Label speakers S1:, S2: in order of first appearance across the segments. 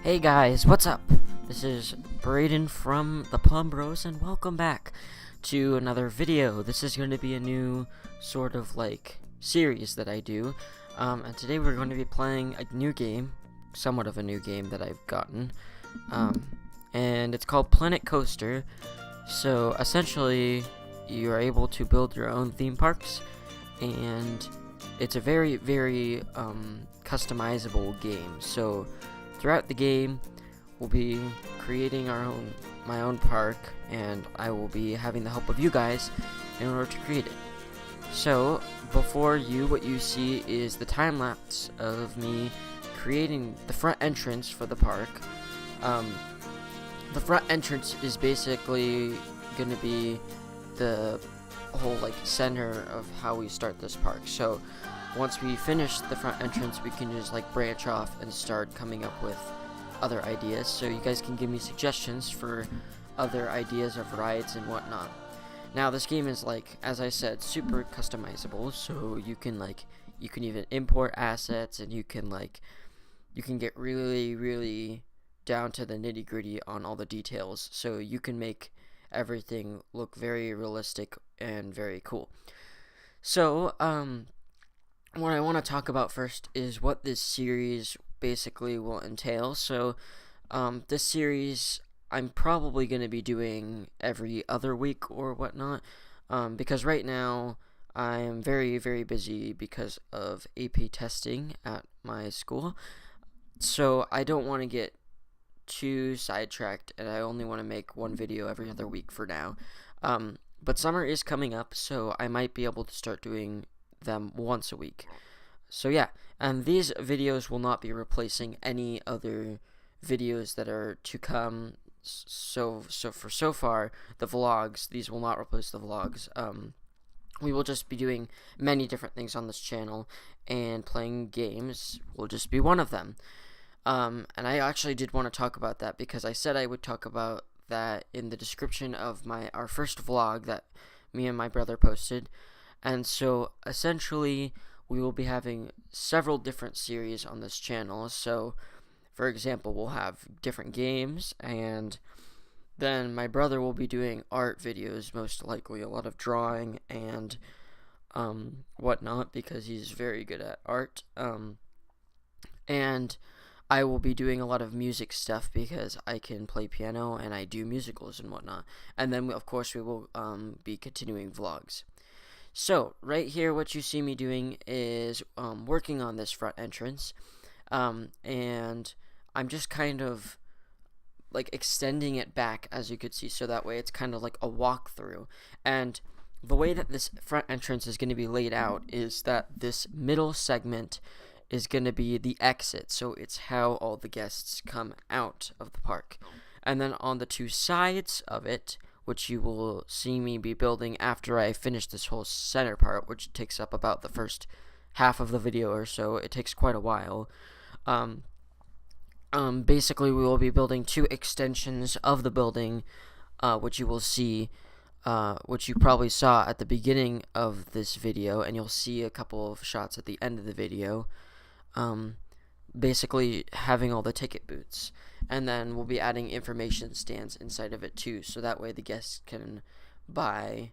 S1: Hey guys, what's up? This is Braden from the Plumb Bros, and welcome back to another video. This is going to be a new sort of series that I do, and today we're going to be playing a new game, somewhat of a new game that I've gotten, and it's called Planet Coaster. So essentially, you are able to build your own theme parks, and it's a very, very customizable game. So throughout the game, we'll be creating my own park, and I will be having the help of you guys in order to create it. So, before you, what you see is the time lapse of me creating the front entrance for the park. The front entrance is basically going to be the whole center of how we start this park. So once we finish the front entrance, we can just branch off and start coming up with other ideas. So you guys can give me suggestions for other ideas of rides and whatnot. Now this game is, as I said, super customizable. So you can even import assets, and you can get really, really down to the nitty gritty on all the details. So you can make everything look very realistic and very cool. So what I want to talk about first is what this series basically will entail. So, this series I'm probably going to be doing every other week or whatnot, because right now I am very, very busy because of AP testing at my school. So I don't want to get too sidetracked, and I only want to make one video every other week for now. But summer is coming up, so I might be able to start doing them once a week. So yeah, and these videos will not be replacing any other videos that are to come. So far, the vlogs, these will not replace the vlogs. We will just be doing many different things on this channel, and playing games will just be one of them. And I actually did want to talk about that because I said I would talk about that in the description of our first vlog that me and my brother posted. And so essentially we will be having several different series on this channel. So for example, we'll have different games, and then my brother will be doing art videos, most likely a lot of drawing and whatnot, because he's very good at art. And I will be doing a lot of music stuff because I can play piano and I do musicals and whatnot. And then, of course, we will be continuing vlogs. So, right here, what you see me doing is working on this front entrance. And I'm just kind of extending it back, as you could see, so that way it's kind of like a walkthrough. And the way that this front entrance is going to be laid out is that this middle segment is going to be the exit, so it's how all the guests come out of the park. And then on the two sides of it, which you will see me be building after I finish this whole center part, which takes up about the first half of the video or so, it takes quite a while. Basically we will be building two extensions of the building, which you will see, which you probably saw at the beginning of this video, and you'll see a couple of shots at the end of the video. Basically having all the ticket booths, and then we'll be adding information stands inside of it too, so that way the guests can buy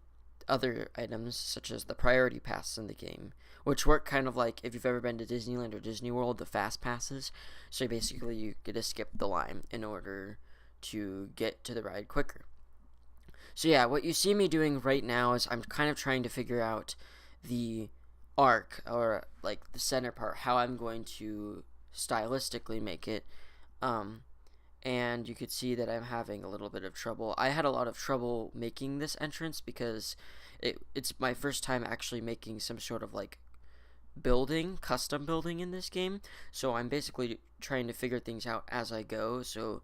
S1: other items such as the priority pass in the game, which work kind of like if you've ever been to Disneyland or Disney World, the fast passes. So basically you get to skip the line in order to get to the ride quicker. So yeah, what you see me doing right now is I'm kind of trying to figure out the arc, or the center part, how I'm going to stylistically make it. And you could see that I'm having a little bit of trouble. I had a lot of trouble making this entrance because it's my first time actually making some sort of custom building in this game. So I'm basically trying to figure things out as I go. So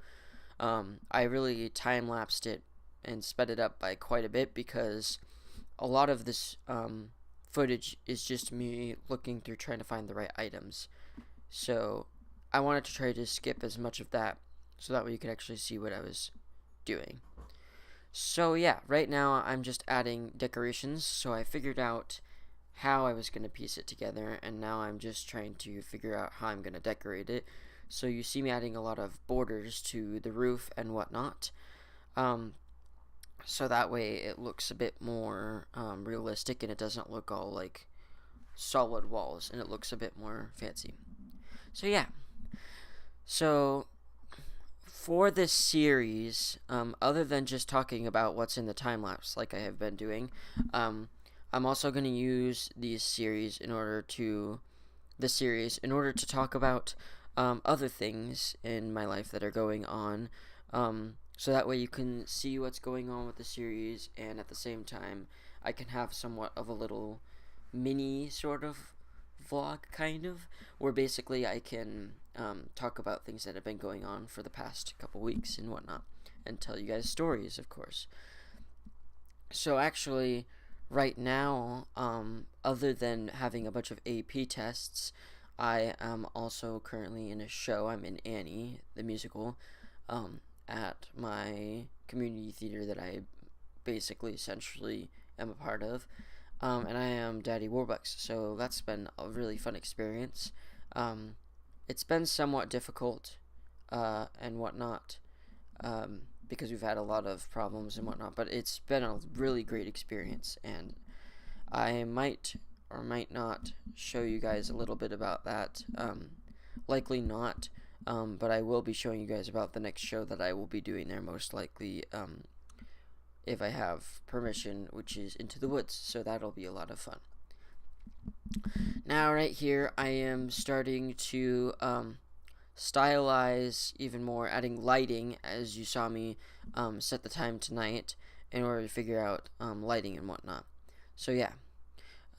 S1: I really time-lapsed it and sped it up by quite a bit, because a lot of this footage is just me looking through trying to find the right items. So I wanted to try to skip as much of that so that way you could actually see what I was doing. So yeah, right now I'm just adding decorations. So I figured out how I was going to piece it together, and now I'm just trying to figure out how I'm going to decorate it. So you see me adding a lot of borders to the roof and whatnot. So that way it looks a bit more realistic, and it doesn't look all like solid walls, and it looks a bit more fancy. So yeah. So for this series, other than just talking about what's in the time lapse like I have been doing, I'm also going to use this series in order to talk about other things in my life that are going on. So that way you can see what's going on with the series, and at the same time, I can have somewhat of a little mini sort of vlog, kind of, where basically I can talk about things that have been going on for the past couple weeks and whatnot, and tell you guys stories, of course. So actually, right now, other than having a bunch of AP tests, I am also currently in a show. I'm in Annie, the musical, at my community theater that I basically essentially am a part of. And I am Daddy Warbucks, so that's been a really fun experience. It's been somewhat difficult and whatnot, because we've had a lot of problems and whatnot, but it's been a really great experience, and I might or might not show you guys a little bit about that. Likely not, but I will be showing you guys about the next show that I will be doing there, most likely, if I have permission, which is Into the Woods, so that'll be a lot of fun. Now, right here, I am starting to stylize even more, adding lighting, as you saw me set the time tonight, in order to figure out lighting and whatnot. So yeah.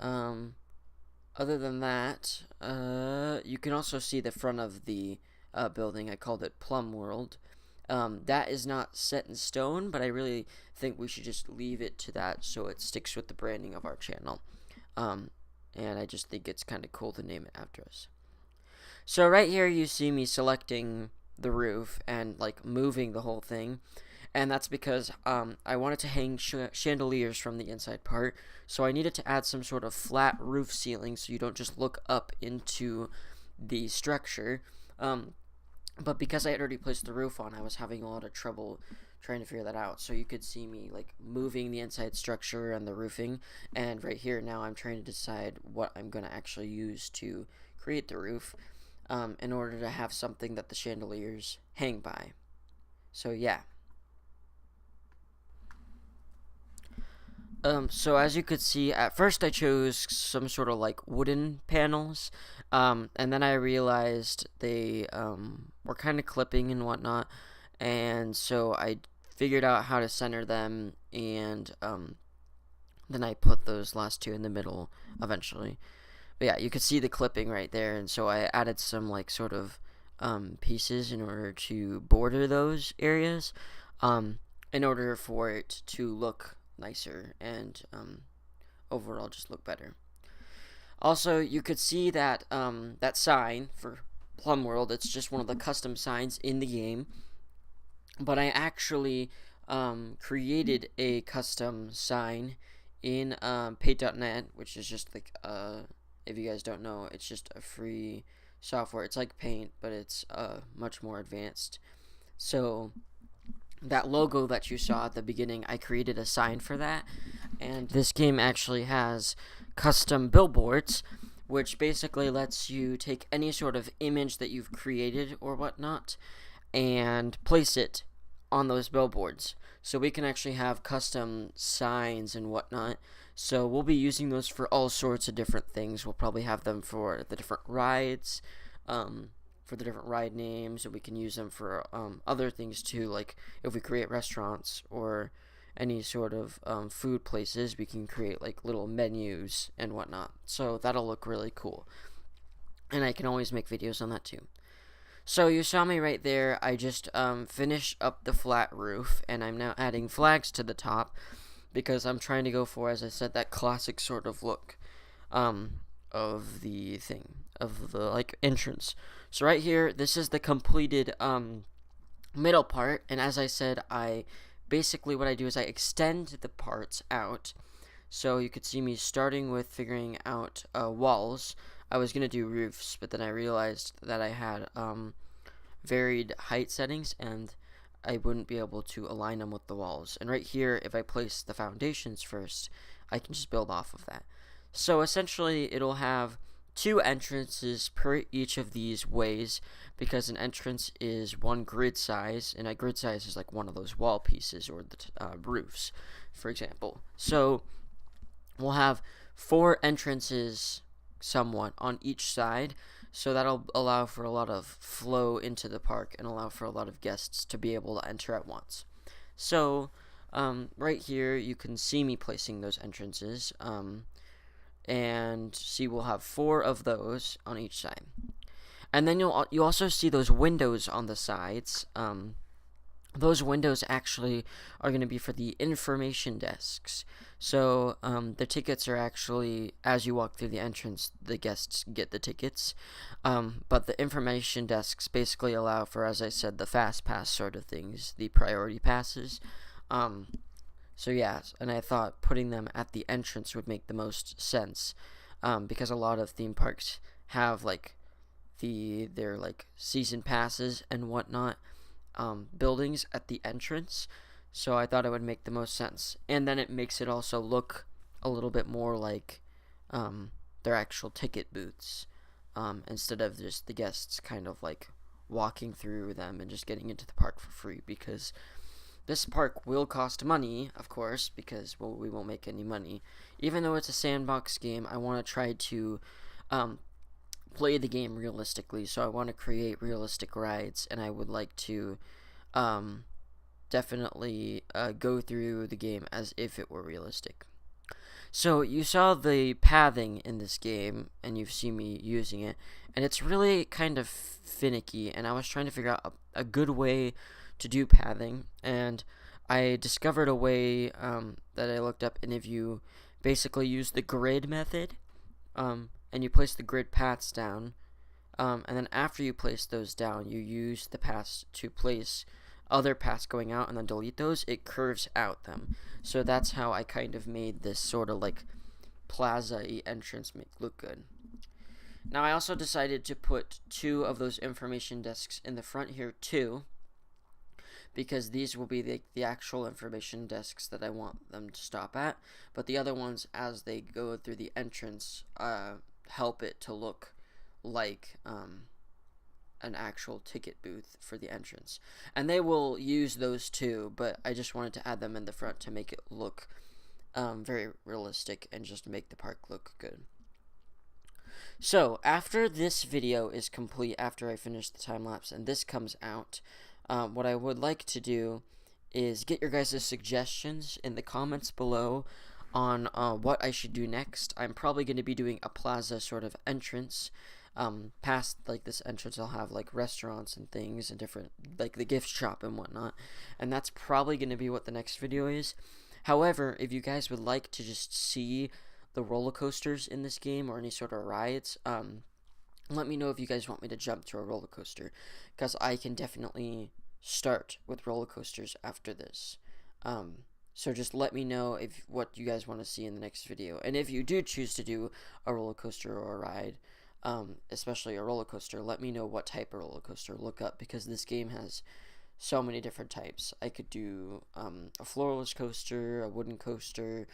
S1: Other than that, you can also see the front of the building. I called it Plumb World. That is not set in stone, but I really think we should just leave it to that so it sticks with the branding of our channel. And I just think it's kind of cool to name it after us. So right here you see me selecting the roof and like moving the whole thing. And that's because I wanted to hang chandeliers from the inside part, so I needed to add some sort of flat roof ceiling so you don't just look up into the structure. But because I had already placed the roof on, I was having a lot of trouble trying to figure that out. So you could see me like moving the inside structure and the roofing, and right here now I'm trying to decide what I'm going to actually use to create the roof, in order to have something that the chandeliers hang by. So yeah. So as you could see, at first I chose some sort of like wooden panels, and then I realized they were kind of clipping and whatnot, and so I figured out how to center them, and then I put those last two in the middle eventually. But yeah, you could see the clipping right there, and so I added some like sort of pieces in order to border those areas, in order for it to look nicer and overall just look better. Also, you could see that that sign for Plum World, it's just one of the custom signs in the game, but I actually created a custom sign in paint.net, which is just like, if you guys don't know, it's just a free software. It's like Paint, but it's much more advanced. So that logo that you saw at the beginning, I created a sign for that, and this game actually has custom billboards, which basically lets you take any sort of image that you've created or whatnot and place it on those billboards. So we can actually have custom signs and whatnot. So we'll be using those for all sorts of different things. We'll probably have them for the different rides, for the different ride names, and we can use them for other things too, like if we create restaurants or any sort of food places, we can create like little menus and whatnot. So that'll look really cool, and I can always make videos on that too. So you saw me right there. I just finished up the flat roof, and I'm now adding flags to the top because I'm trying to go for, as I said, that classic sort of look of the thing, of the like entrance. So right here, this is the completed middle part, and as I said, basically what I do is I extend the parts out. So you could see me starting with figuring out walls. I was gonna do roofs, but then I realized that I had varied height settings, and I wouldn't be able to align them with the walls. And right here, if I place the foundations first, I can just build off of that. So essentially, it'll have 2 entrances per each of these ways, because an entrance is 1 grid size, and a grid size is like one of those wall pieces or the roofs, for example. So we'll have 4 entrances somewhat on each side, so that'll allow for a lot of flow into the park and allow for a lot of guests to be able to enter at once. So right here you can see me placing those entrances, and see we'll have 4 of those on each side. And then you also see those windows on the sides. Those windows actually are going to be for the information desks. So the tickets are actually, as you walk through the entrance, the guests get the tickets. But the information desks basically allow for, as I said, the fast pass sort of things, the priority passes. So yeah, and I thought putting them at the entrance would make the most sense, because a lot of theme parks have like their like season passes and whatnot buildings at the entrance, so I thought it would make the most sense. And then it makes it also look a little bit more like their actual ticket booths, instead of just the guests kind of like walking through them and just getting into the park for free, because this park will cost money, of course, because we won't make any money. Even though it's a sandbox game, I want to try to play the game realistically, so I want to create realistic rides, and I would like to definitely go through the game as if it were realistic. So you saw the pathing in this game, and you've seen me using it, and it's really kind of finicky, and I was trying to figure out a good way to do pathing, and I discovered a way that I looked up, and if you basically use the grid method, and you place the grid paths down, and then after you place those down, you use the paths to place other paths going out and then delete those, it curves out them. So that's how I kind of made this sort of like plaza-y entrance look good. Now I also decided to put 2 of those information desks in the front here too, because these will be the actual information desks that I want them to stop at, but the other ones, as they go through the entrance, help it to look like an actual ticket booth for the entrance. And they will use those too, but I just wanted to add them in the front to make it look very realistic and just make the park look good. So after this video is complete, after I finish the time lapse and this comes out, what I would like to do is get your guys' suggestions in the comments below on what I should do next. I'm probably going to be doing a plaza sort of entrance. Past like this entrance, I'll have like restaurants and things and different, like the gift shop and whatnot, and that's probably going to be what the next video is. However, if you guys would like to just see the roller coasters in this game or any sort of rides, let me know if you guys want me to jump to a roller coaster, because I can definitely start with roller coasters after this. So just let me know what you guys want to see in the next video. And if you do choose to do a roller coaster or a ride, especially a roller coaster, let me know what type of roller coaster. Look up, because this game has so many different types. I could do a floorless coaster, a wooden coaster,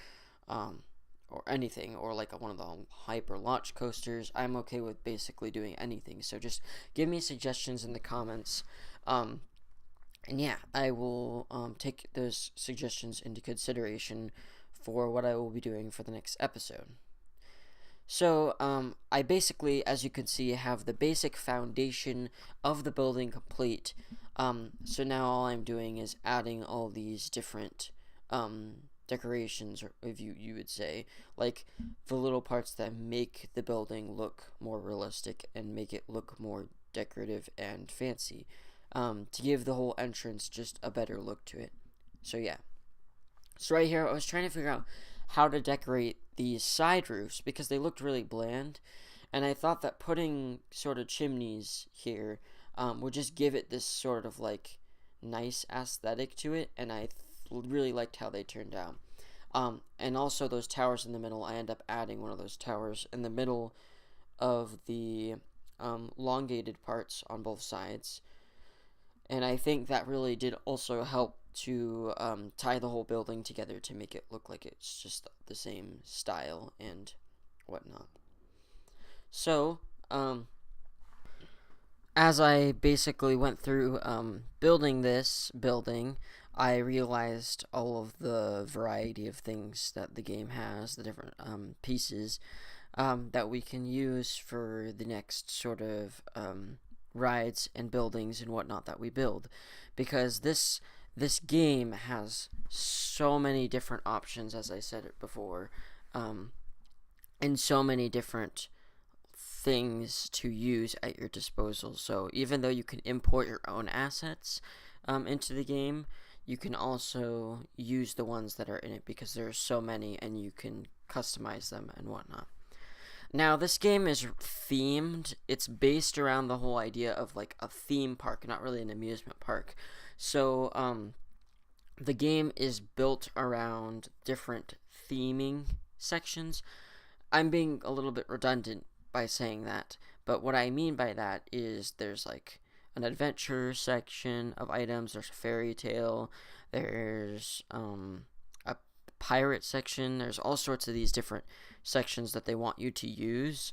S1: or anything, or like one of the hyper launch coasters. I'm okay with basically doing anything, so just give me suggestions in the comments, and yeah, I will take those suggestions into consideration for what I will be doing for the next episode. So I basically, as you can see, have the basic foundation of the building complete. So now all I'm doing is adding all these different decorations, or if you would say, like the little parts that make the building look more realistic and make it look more decorative and fancy, to give the whole entrance just a better look to it. So yeah, so right here I was trying to figure out how to decorate these side roofs, because they looked really bland, and I thought that putting sort of chimneys here would just give it this sort of like nice aesthetic to it, and I really liked how they turned out. And also those towers in the middle, I end up adding one of those towers in the middle of the elongated parts on both sides. And I think that really did also help to tie the whole building together to make it look like it's just the same style and whatnot. So, as I basically went through building this building, I realized all of the variety of things that the game has, the different pieces that we can use for the next sort of rides and buildings and whatnot that we build, because this game has so many different options, as I said it before, and so many different things to use at your disposal. So even though you can import your own assets into the game, you can also use the ones that are in it because there are so many and you can customize them and whatnot. Now, this game is themed. It's based around the whole idea of like a theme park, not really an amusement park. So, the game is built around different theming sections. I'm being a little bit redundant by saying that, but what I mean by that is there's like an adventure section of items, there's a fairy tale, there's a pirate section, there's all sorts of these different sections that they want you to use.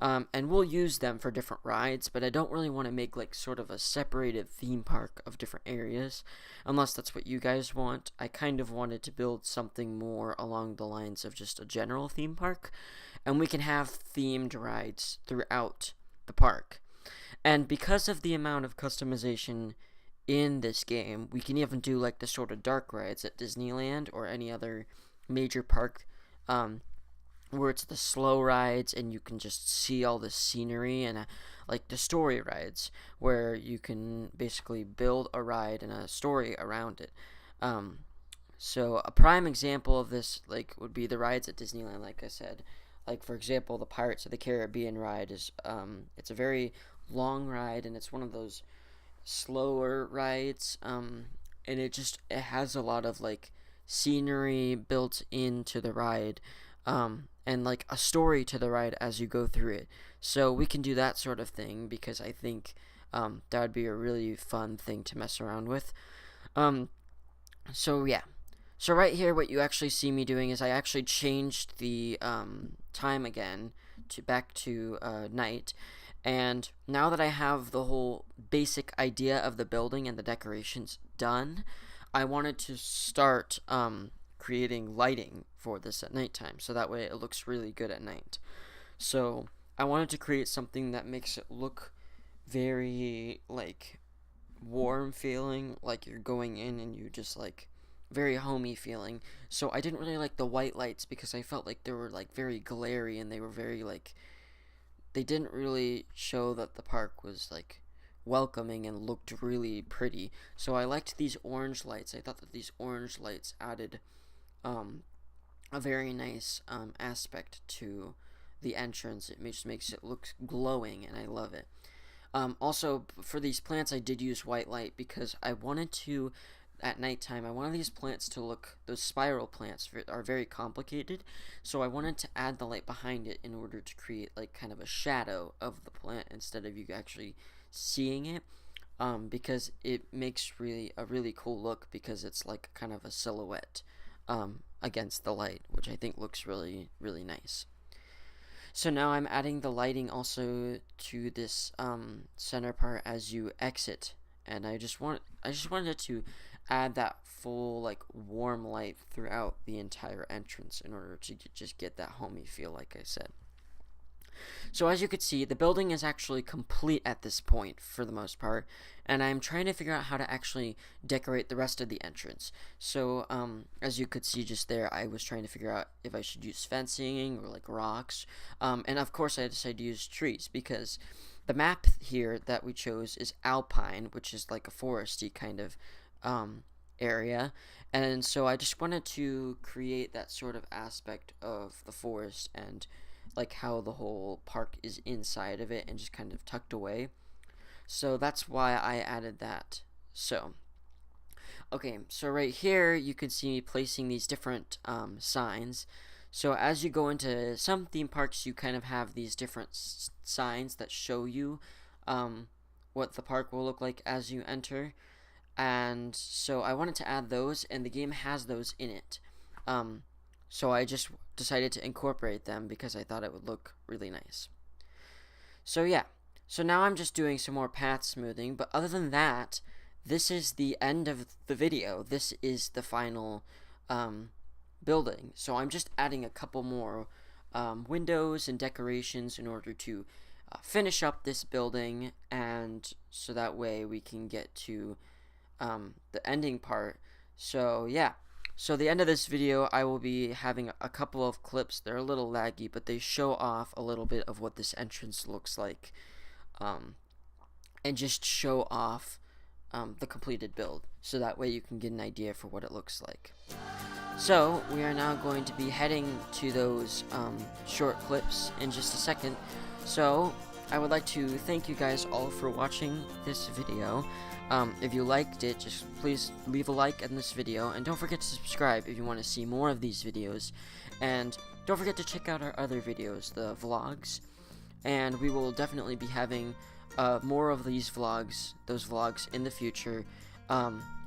S1: And we'll use them for different rides, but I don't really want to make like sort of a separated theme park of different areas, unless that's what you guys want. I kind of wanted to build something more along the lines of just a general theme park, and we can have themed rides throughout the park. And because of the amount of customization in this game, we can even do like the sort of dark rides at Disneyland or any other major park, where it's the slow rides and you can just see all the scenery, and like the story rides where you can basically build a ride and a story around it. So a prime example of this like would be the rides at Disneyland, like I said. Like for example, the Pirates of the Caribbean ride is it's a very long ride, and it's one of those slower rides, and it has a lot of like scenery built into the ride, and like a story to the ride as you go through it. So we can do that sort of thing because I think that would be a really fun thing to mess around with. So yeah. So right here, what you actually see me doing is I actually changed the time again to back to night. And now that I have the whole basic idea of the building and the decorations done, I wanted to start creating lighting for this at nighttime, so that way it looks really good at night. So I wanted to create something that makes it look very like warm feeling, like you're going in and you just like very homey feeling. So I didn't really like the white lights because I felt like they were like very glary, and they were very like they didn't really show that the park was like welcoming and looked really pretty. So I liked these orange lights. I thought that these orange lights added a very nice aspect to the entrance. It just makes it look glowing, and I love it. Also, for these plants, I did use white light because I wanted to, at nighttime, I wanted these plants to look, those spiral plants are very complicated, so I wanted to add the light behind it in order to create like kind of a shadow of the plant instead of you actually seeing it, because it makes a really cool look because it's like kind of a silhouette against the light, which I think looks really, really nice. So now I'm adding the lighting also to this center part as you exit, and I just wanted to add that full like warm light throughout the entire entrance in order to just get that homey feel, like I said. So as you could see, the building is actually complete at this point for the most part, and I'm trying to figure out how to actually decorate the rest of the entrance. So as you could see just there, I was trying to figure out if I should use fencing or like rocks, and of course I decided to use trees because the map here that we chose is alpine, which is like a foresty kind of area, and so I just wanted to create that sort of aspect of the forest and like how the whole park is inside of it and just kind of tucked away. So that's why I added that. So okay, so right here you can see me placing these different signs. So as you go into some theme parks, you kind of have these different signs that show you what the park will look like as you enter. And so I wanted to add those, and the game has those in it. So I just decided to incorporate them because I thought it would look really nice. So yeah, so now I'm just doing some more path smoothing, but other than that, this is the end of the video. This is the final building. So I'm just adding a couple more windows and decorations in order to finish up this building, and so that way we can get to the ending part. So yeah, so the end of this video, I will be having a couple of clips. They're a little laggy, but they show off a little bit of what this entrance looks like, and just show off the completed build, so that way you can get an idea for what it looks like. So we are now going to be heading to those short clips in just a second. So I would like to thank you guys all for watching this video. If you liked it, just please leave a like in this video, and don't forget to subscribe if you want to see more of these videos, and don't forget to check out our other videos, the vlogs, and we will definitely be having more of these vlogs, in the future,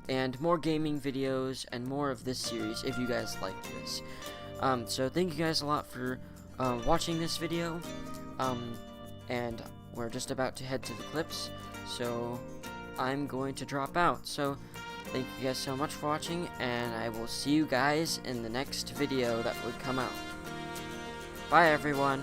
S1: and more gaming videos and more of this series if you guys like this. So thank you guys a lot for watching this video, and we're just about to head to the clips, so I'm going to drop out. So thank you guys so much for watching, and I will see you guys in the next video that would come out. Bye everyone.